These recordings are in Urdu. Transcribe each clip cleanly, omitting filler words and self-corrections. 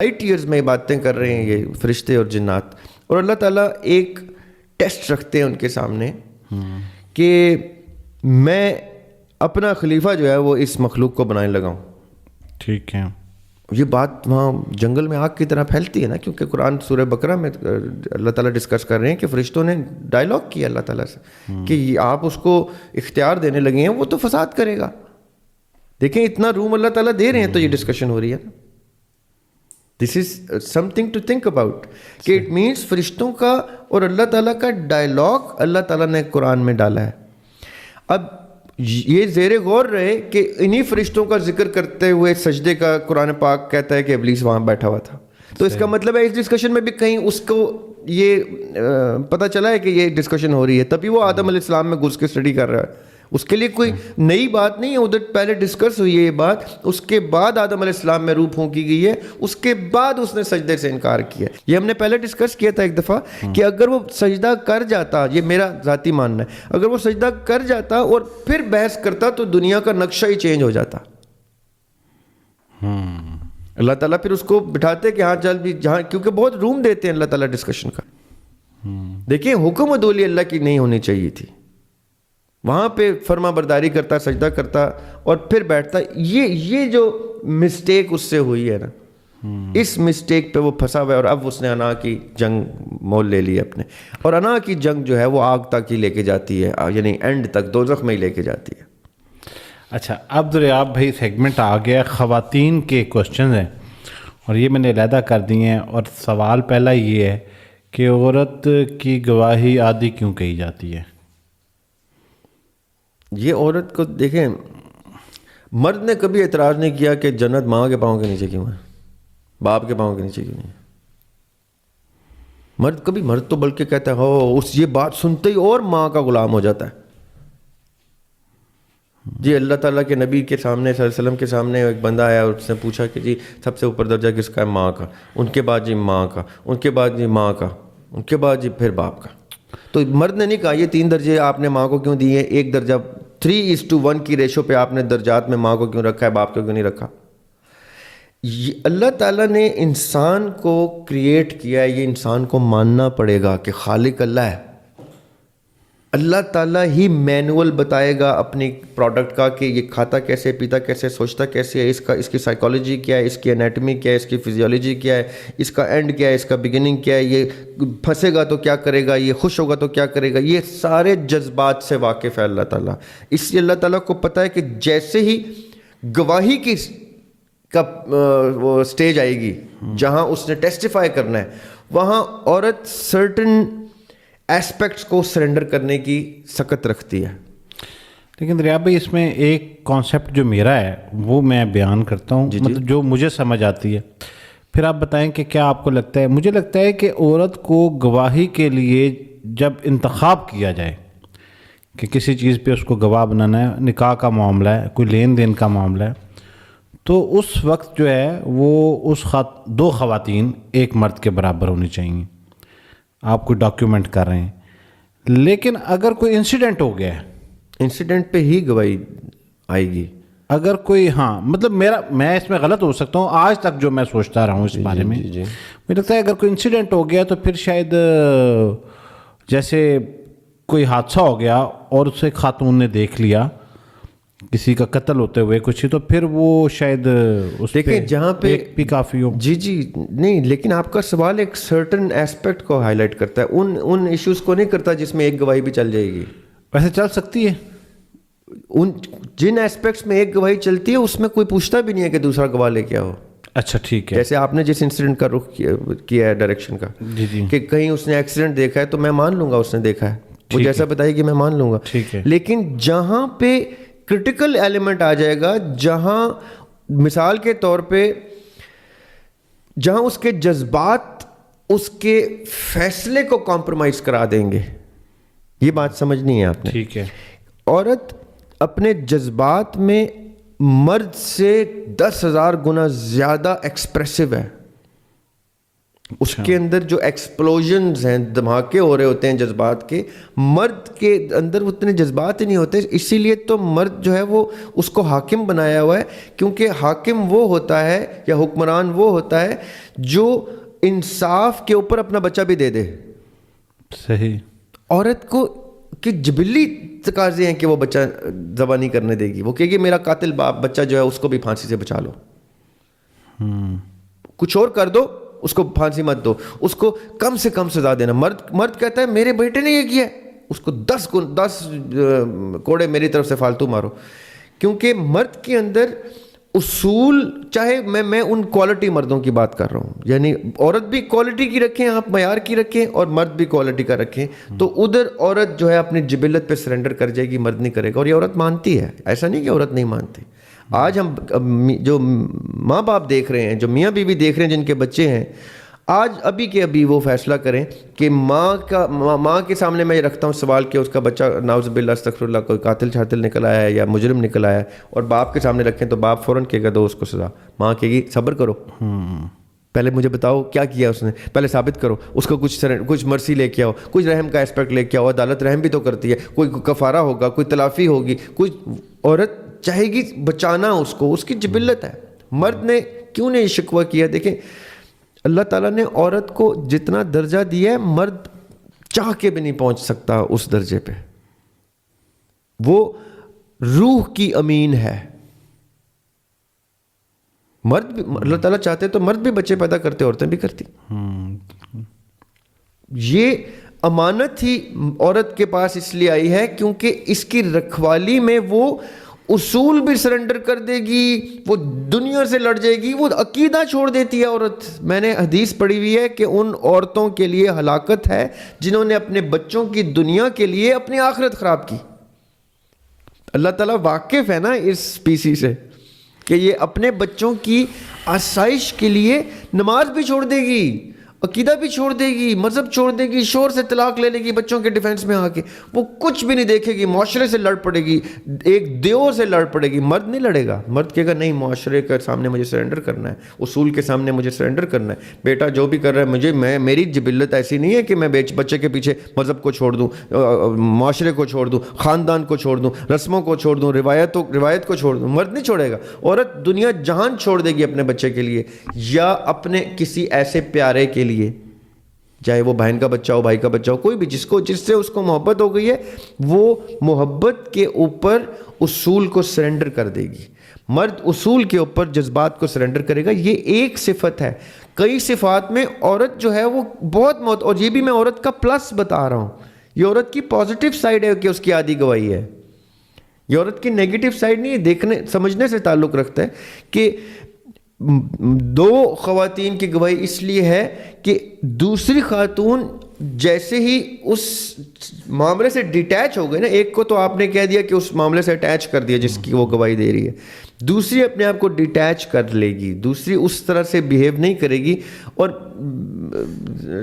لائٹ ایئرز میں باتیں کر رہے ہیں یہ فرشتے اور جنات, اور اللہ تعالیٰ ایک ٹیسٹ رکھتے ہیں ان کے سامنے کہ میں اپنا خلیفہ جو ہے وہ اس مخلوق کو بنانے لگا ہوں. ٹھیک ہے, یہ بات وہاں جنگل میں آگ کی طرح پھیلتی ہے نا, کیونکہ قرآن سورہ بقرہ میں اللہ تعالیٰ ڈسکس کر رہے ہیں کہ فرشتوں نے ڈائلاگ کیا اللہ تعالیٰ سے کہ آپ اس کو اختیار دینے لگے ہیں, وہ تو فساد کرے گا. دیکھیں اتنا روم اللہ تعالیٰ دے رہے ہیں تو یہ ڈسکشن ہو رہی ہے نا. This is something to think about کہ اٹ مینس فرشتوں کا اور اللہ تعالیٰ کا ڈائلاگ اللہ تعالیٰ نے قرآن میں ڈالا ہے. اب یہ زیر غور رہے کہ انہی فرشتوں کا ذکر کرتے ہوئے سجدے کا قرآن پاک کہتا ہے کہ ابلیس وہاں بیٹھا ہوا تھا. تو اس کا مطلب ہے اس ڈسکشن میں بھی کہیں اس کو یہ پتہ چلا ہے کہ یہ ڈسکشن ہو رہی ہے, تبھی وہ آدم علیہ السلام میں گھس کے اسٹڈی کر رہا ہے. اس کے لیے کوئی نئی بات نہیں ہے, ادھر پہلے ڈسکس ہوئی ہے یہ بات, اس کے بعد آدم علیہ السلام میں روح پھونکی گئی ہے, اس کے بعد اس نے سجدے سے انکار کیا. یہ ہم نے پہلے ڈسکس کیا تھا ایک دفعہ کہ اگر وہ سجدہ کر جاتا, یہ میرا ذاتی ماننا ہے, اگر وہ سجدہ کر جاتا اور پھر بحث کرتا تو دنیا کا نقشہ ہی چینج ہو جاتا. اللہ تعالیٰ پھر اس کو بٹھاتے کہ ہاں چل بھی جہاں, کیونکہ بہت روم دیتے ہیں اللہ تعالیٰ ڈسکشن کا. دیکھیں حکم عدولی اللہ کی نہیں ہونی چاہیے تھی, وہاں پہ فرما برداری کرتا, سجدہ کرتا اور پھر بیٹھتا. یہ جو مسٹیک اس سے ہوئی ہے نا, اس مسٹیک پہ وہ پھنسا ہوا ہے, اور اب اس نے انا کی جنگ مول لے لی اپنے, اور انا کی جنگ جو ہے وہ آگ تک ہی لے کے جاتی ہے, یعنی اینڈ تک دوزخ میں ہی لے کے جاتی ہے. اچھا, اب اب بھائی سیگمنٹ آ گیا خواتین کے کوشچنز ہیں, اور یہ میں نے علیحدہ کر دی ہیں. اور سوال پہلا یہ ہے کہ عورت کی گواہی آدھی کیوں کہی جاتی ہے؟ یہ عورت کو دیکھیں, مرد نے کبھی اعتراض نہیں کیا کہ جنت ماں کے پاؤں کے نیچے کیوں ہے, باپ کے پاؤں کے نیچے کیوں نہیں ہے. مرد تو بلکہ کہتا ہے ہو, اس یہ بات سنتے ہی اور ماں کا غلام ہو جاتا ہے. جی اللہ تعالیٰ کے نبی کے سامنے صلی اللہ علیہ وسلم کے سامنے ایک بندہ آیا اور اس نے پوچھا کہ جی سب سے اوپر درجہ کس کا ہے؟ ماں کا. ان کے بعد جی ماں کا, ان کے بعد جی ماں کا, ان کے بعد جی پھر باپ کا. تو مرد نے نہیں کہا یہ 3 درجے آپ نے ماں کو کیوں دیے, ایک درجہ 3:1 کی ریشو پہ آپ نے درجات میں ماں کو کیوں رکھا ہے, باپ کو کیوں نہیں رکھا. اللہ تعالیٰ نے انسان کو کریٹ کیا ہے, یہ انسان کو ماننا پڑے گا کہ خالق اللہ ہے. اللہ تعالیٰ ہی مینول بتائے گا اپنی پروڈکٹ کا کہ یہ کھاتا کیسے, پیتا کیسے, سوچتا کیسے ہے, اس کی سائیکالوجی کیا ہے, اس کی انیٹمی کیا ہے, اس کی فزیولوجی کیا ہے, اس کا اینڈ کیا ہے, اس کا بگننگ کیا ہے, یہ پھنسے گا تو کیا کرے گا, یہ خوش ہوگا تو کیا کرے گا. یہ سارے جذبات سے واقف ہے اللہ تعالیٰ. اس لیے اللہ تعالیٰ کو پتہ ہے کہ جیسے ہی گواہی کی کا وہ اسٹیج آئے گی جہاں اس نے ٹیسٹیفائی کرنا ہے, وہاں عورت سرٹن ایسپیکٹس کو سرنڈر کرنے کی سخت رکھتی ہے. لیکن دریاب بھائی اس میں ایک کانسیپٹ جو میرا ہے وہ میں بیان کرتا ہوں, مطلب جو مجھے سمجھ آتی ہے, پھر آپ بتائیں کہ کیا آپ کو لگتا ہے. مجھے لگتا ہے کہ عورت کو گواہی کے لیے جب انتخاب کیا جائے کہ کسی چیز پہ اس کو گواہ بنانا ہے, نکاح کا معاملہ ہے, کوئی لین دین کا معاملہ ہے, تو اس وقت جو ہے وہ اس 2 خواتین ایک مرد کے برابر ہونی چاہیے. آپ کوئی ڈاکیومنٹ کر رہے ہیں, لیکن اگر کوئی انسیڈنٹ ہو گیا ہے, انسیڈنٹ پہ ہی گواہی آئے گی. اگر کوئی مطلب میں اس میں غلط ہو سکتا ہوں, آج تک جو میں سوچتا رہا ہوں اس بارے میں, مجھے لگتا ہے اگر کوئی انسیڈنٹ ہو گیا تو پھر شاید جیسے کوئی حادثہ ہو گیا اور اسے خاتون نے دیکھ لیا کسی کا قتل ہوتے ہوئے کچھ, تو پھر وہ شاید اس دیکھیں جہاں پہ بھی کافی ہو. جی نہیں, لیکن آپ کا سوال ایک سرٹن ایسپیکٹ کو ہائی لائٹ کرتا ہے, ان ایشوز کو نہیں کرتا جس میں ایک گواہی بھی چل جائے گی. ویسے چل سکتی ہے, جن ایسپیکٹس میں ایک گواہی چلتی ہے اس میں کوئی پوچھتا بھی نہیں ہے کہ دوسرا گواہ لے کے آؤ. اچھا ٹھیک ہے, جیسے آپ نے جس انسیڈنٹ کا رخ کیا ہے ڈائریکشن کا, کہ کہیں اس نے ایکسیڈنٹ دیکھا ہے تو میں مان لوں گا اس نے دیکھا ہے, وہ جیسا بتائیے کہ میں مان لوں گا. لیکن جہاں پہ کرٹیکل ایلیمنٹ آ جائے گا, جہاں مثال کے طور پہ جہاں اس کے جذبات اس کے فیصلے کو کمپرومائز کرا دیں گے, یہ بات سمجھنی ہے آپ نے. ٹھیک ہے, عورت اپنے جذبات میں مرد سے 10,000 گنا زیادہ ایکسپریسو ہے. اس کے اندر جو ایکسپلوژنز ہیں، دھماکے ہو رہے ہوتے ہیں جذبات کے، مرد کے اندر اتنے جذبات ہی نہیں ہوتے. اسی لیے تو مرد جو ہے وہ اس کو حاکم بنایا ہوا ہے، کیونکہ حاکم وہ ہوتا ہے یا حکمران وہ ہوتا ہے جو انصاف کے اوپر اپنا بچہ بھی دے دے. صحیح. عورت کو کہ جبلی تقاضے ہیں کہ وہ بچہ ذبح نہیں کرنے دے گی. وہ کہے گی میرا قاتل باپ بچہ جو ہے اس کو بھی پھانسی سے بچا لو، کچھ اور کر دو، اس کو پھانسی مت دو، اس کو کم سے کم سزا دینا. مرد کہتا ہے میرے بیٹے نے یہ کیا ہے، اس کو 10 کوڑے میری طرف سے فالتو مارو. کیونکہ مرد کے اندر اصول، چاہے میں ان کوالٹی مردوں کی بات کر رہا ہوں، یعنی عورت بھی کوالٹی کی رکھیں، آپ معیار کی رکھیں، اور مرد بھی کوالٹی کا رکھیں، تو ادھر عورت جو ہے اپنی جبلت پہ سرنڈر کر جائے گی، مرد نہیں کرے گا. اور یہ عورت مانتی ہے، ایسا نہیں کہ عورت نہیں مانتی. آج ہم جو ماں باپ دیکھ رہے ہیں، جو میاں بیوی دیکھ رہے ہیں جن کے بچے ہیں، آج ابھی کے ابھی وہ فیصلہ کریں کہ ماں کے سامنے میں یہ رکھتا ہوں سوال کہ اس کا بچہ نعوذ باللہ استغفر اللہ کوئی قاتل چھاتل نکل آیا ہے یا مجرم نکل آیا ہے، اور باپ کے سامنے رکھیں تو باپ فوراً کہے گا دو اس کو سزا. ماں کہے گی صبر کرو، پہلے مجھے بتاؤ کیا کیا اس نے، پہلے ثابت کرو، اس کو کچھ مرسی لے کے آؤ، کچھ رحم کا اسپیکٹ لے کے آؤ. عدالت رحم بھی تو کرتی ہے، کوئی کفارہ ہوگا، کوئی تلافی ہوگی، کچھ عورت چاہے گی بچانا اس کو، اس کی جبلت ہے. مرد نے کیوں نہیں شکوہ کیا؟ دیکھیں اللہ تعالیٰ نے عورت کو جتنا درجہ دیا ہے، مرد چاہ کے بھی نہیں پہنچ سکتا اس درجے پہ. وہ روح کی امین ہے. مرد بھی، اللہ تعالیٰ چاہتے تو مرد بھی بچے پیدا کرتے، عورتیں بھی کرتی. یہ امانت ہی عورت کے پاس اس لیے آئی ہے کیونکہ اس کی رکھوالی میں وہ اصول بھی سرنڈر کر دے گی، وہ دنیا سے لڑ جائے گی، وہ عقیدہ چھوڑ دیتی ہے عورت. میں نے حدیث پڑھی ہوئی ہے کہ ان عورتوں کے لیے ہلاکت ہے جنہوں نے اپنے بچوں کی دنیا کے لیے اپنی آخرت خراب کی. اللہ تعالیٰ واقف ہے نا اس اسپیسی سے کہ یہ اپنے بچوں کی آسائش کے لیے نماز بھی چھوڑ دے گی، عقیدہ بھی چھوڑ دے گی، مذہب چھوڑ دے گی، شوہر سے طلاق لے لے گی بچوں کے ڈیفینس میں آ کے، وہ کچھ بھی نہیں دیکھے گی، معاشرے سے لڑ پڑے گی، ایک دیور سے لڑ پڑے گی. مرد نہیں لڑے گا. مرد کہے گا نہیں، معاشرے کے سامنے مجھے سرنڈر کرنا ہے، اصول کے سامنے مجھے سرنڈر کرنا ہے. بیٹا جو بھی کر رہا ہے میری جبلت ایسی نہیں ہے کہ میں بچے کے پیچھے مذہب کو چھوڑ دوں، معاشرے کو چھوڑ دوں، خاندان کو چھوڑ دوں، رسموں کو چھوڑ دوں، روایت کو چھوڑ دوں. مرد نہیں چھوڑے گا. عورت دنیا جہان چھوڑ دے گی اپنے بچے کے لیے یا اپنے کسی ایسے پیارے کے لیے، چاہے وہ بہن کا بچہ ہو، بھائی کا بچہ ہو، کوئی بھی جس سے اس کو محبت ہو گئی ہے، وہ محبت کے اوپر اصول کو سرنڈر کر دے گی. مرد اصول کے اوپر جذبات کو سرنڈر کرے گا. یہ ایک صفت ہے. کئی صفات میں عورت جو ہے وہ بہت اور یہ بھی میں عورت کا پلس بتا رہا ہوں، یہ عورت کی پازیٹیو سائڈ ہے کہ اس کی آدھی گواہی ہے. یہ عورت کی نیگیٹو سائڈ نہیں ہے. دیکھنے سمجھنے سے تعلق رکھتا ہے کہ دو خواتین کی گواہی اس لیے ہے کہ دوسری خاتون جیسے ہی اس معاملے سے ڈیٹیچ ہو گئی نا، ایک کو تو آپ نے کہہ دیا کہ اس معاملے سے اٹیچ کر دیا جس کی وہ گواہی دے رہی ہے، دوسری اپنے آپ کو ڈیٹیچ کر لے گی، دوسری اس طرح سے بیہیو نہیں کرے گی. اور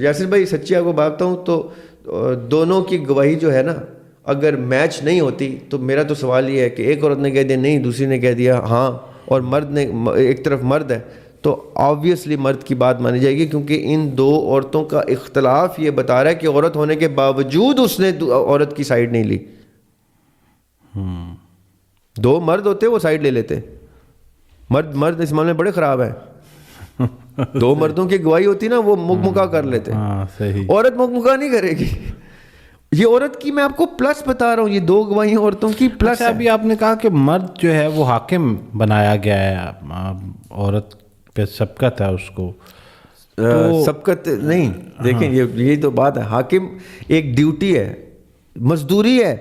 یاسر بھائی سچی آپ کو بات بتاؤں تو دونوں کی گواہی جو ہے نا اگر میچ نہیں ہوتی تو میرا تو سوال یہ ہے کہ ایک عورت نے کہہ دیا نہیں، دوسری نے کہہ دیا ہاں، اور مرد نے ایک طرف مرد ہے تو آبویسلی مرد کی بات مانی جائے گی، کیونکہ ان دو عورتوں کا اختلاف یہ بتا رہا ہے کہ عورت ہونے کے باوجود اس نے عورت کی سائیڈ نہیں لی. دو مرد ہوتے وہ سائیڈ لے لیتے. مرد اس معاملے میں بڑے خراب ہیں. دو مردوں کی گواہی ہوتی نا وہ مکمکا کر لیتے. عورت مکمکا نہیں کرے گی. یہ عورت کی میں آپ کو پلس بتا رہا ہوں، یہ دو گواہیاں عورتوں کی پلس. ابھی آپ نے کہا کہ مرد جو ہے وہ حاکم بنایا گیا ہے، عورت پہ سبقت ہے اس کو. سبقت نہیں، دیکھیں یہی تو بات ہے. حاکم ایک ڈیوٹی ہے، مزدوری ہے،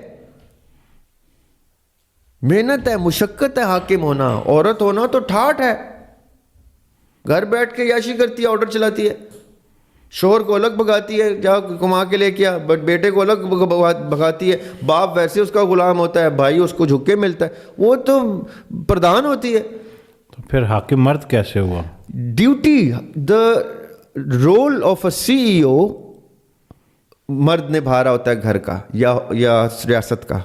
محنت ہے، مشقت ہے حاکم ہونا. عورت ہونا تو ٹھاٹ ہے، گھر بیٹھ کے یاشی کرتی ہے، آرڈر چلاتی ہے، شوہر کو الگ بھگاتی ہے جا کما کے لے کے آ، بٹ بیٹے کو الگ بھگاتی ہے. باپ ویسے اس کا غلام ہوتا ہے، بھائی اس کو جھک کے ملتا ہے، وہ تو پردھان ہوتی ہے. تو پھر حاکم مرد کیسے ہوا؟ ڈیوٹی، دا رول آف اے سی ای او مرد نبھا ہوتا ہے گھر کا یا ریاست کا.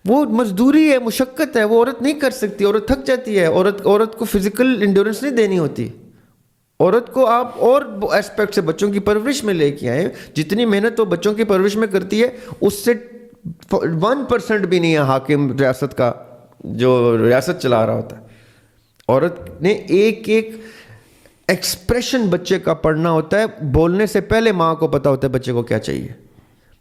وہ مزدوری ہے، مشقت ہے، وہ عورت نہیں کر سکتی. عورت تھک جاتی ہے. عورت کو فزیکل انڈیورنس نہیں دینی ہوتی. عورت کو آپ اور ایسپیکٹ سے بچوں کی پرورش میں لے کے آئیں. جتنی محنت وہ بچوں کی پرورش میں کرتی ہے اس سے 1% بھی نہیں ہے حاکم ریاست کا جو ریاست چلا رہا ہوتا ہے. عورت نے ایک ایک ایکسپریشن بچے کا پڑھنا ہوتا ہے. بولنے سے پہلے ماں کو پتہ ہوتا ہے بچے کو کیا چاہیے.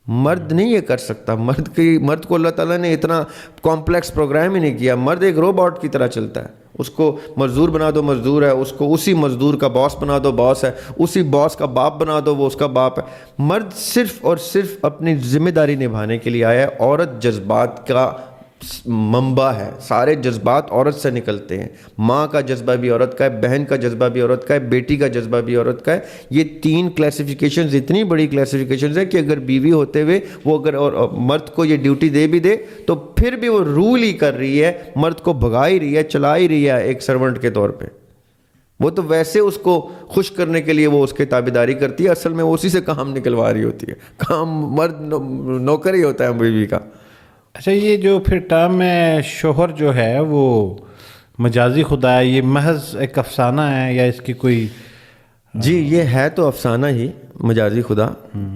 مرد نہیں یہ کر سکتا. مرد کو اللہ تعالیٰ نے اتنا کمپلیکس پروگرام ہی نہیں کیا. مرد ایک روبوٹ کی طرح چلتا ہے. اس کو مزدور بنا دو مزدور ہے, اس کو اسی مزدور کا باس بنا دو باس ہے, اسی باس کا باپ بنا دو وہ اس کا باپ ہے. مرد صرف اور صرف اپنی ذمہ داری نبھانے کے لیے آیا ہے. عورت جذبات کا منبع ہے. سارے جذبات عورت سے نکلتے ہیں. ماں کا جذبہ بھی عورت کا ہے, بہن کا جذبہ بھی عورت کا ہے, بیٹی کا جذبہ بھی عورت کا ہے. یہ 3 کلاسیفیکیشنز اتنی بڑی کلاسیفیکیشنز ہیں کہ اگر بیوی ہوتے ہوئے وہ اگر مرد کو یہ ڈیوٹی دے بھی دے تو پھر بھی وہ رول ہی کر رہی ہے, مرد کو بھگا ہی رہی ہے, چلا ہی رہی ہے ایک سرونٹ کے طور پہ. وہ تو ویسے اس کو خوش کرنے کے لیے وہ اس کے تابعداری کرتی ہے, اصل میں وہ اسی سے کام نکلوا رہی ہوتی ہے. کام مرد نوکر ہی ہوتا ہے بیوی کا. اچھا, یہ جو پھر ٹرم ہے شوہر جو ہے وہ مجازی خدا ہے, یہ محض ایک افسانہ ہے یا اس کی کوئی؟ جی یہ ہے تو افسانہ ہی مجازی خدا,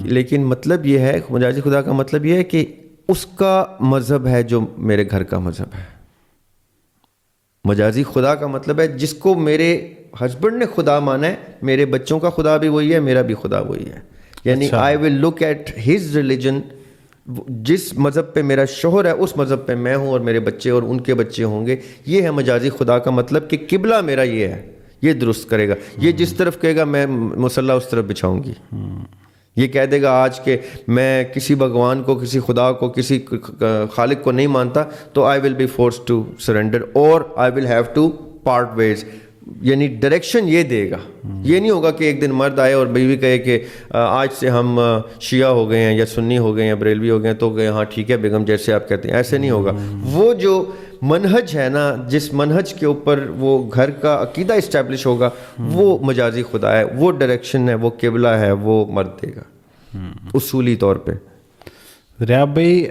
لیکن مطلب یہ ہے مجازی خدا کا مطلب یہ ہے کہ اس کا مذہب ہے جو میرے گھر کا مذہب ہے. مجازی خدا کا مطلب ہے جس کو میرے ہسبینڈ نے خدا مانا ہے, میرے بچوں کا خدا بھی وہی ہے, میرا بھی خدا وہی ہے. یعنی آئی ول لک ایٹ ہز ریلیجن. جس مذہب پہ میرا شوہر ہے اس مذہب پہ میں ہوں اور میرے بچے اور ان کے بچے ہوں گے. یہ ہے مجازی خدا کا مطلب کہ قبلہ میرا یہ ہے, یہ درست کرے گا. یہ جس طرف کہے گا میں مصلی اس طرف بچھاؤں گی. یہ کہہ دے گا آج کہ میں کسی بھگوان کو, کسی خدا کو, کسی خالق کو نہیں مانتا تو I will be force to surrender اور I will have to part ways. یعنی ڈائریکشن یہ دے گا. یہ نہیں ہوگا کہ ایک دن مرد آئے اور بیوی کہے کہ آج سے ہم شیعہ ہو گئے ہیں یا سنی ہو گئے ہیں یا بریلوی ہو گئے ہیں تو کہ ہاں ٹھیک ہے بیگم جیسے آپ کہتے ہیں. ایسے نہیں ہوگا. وہ جو منہج ہے نا, جس منہج کے اوپر وہ گھر کا عقیدہ اسٹیبلش ہوگا وہ مجازی خدا ہے, وہ ڈائریکشن ہے, وہ قبلہ ہے, وہ مرد دے گا اصولی طور پہ. ریاب بھائی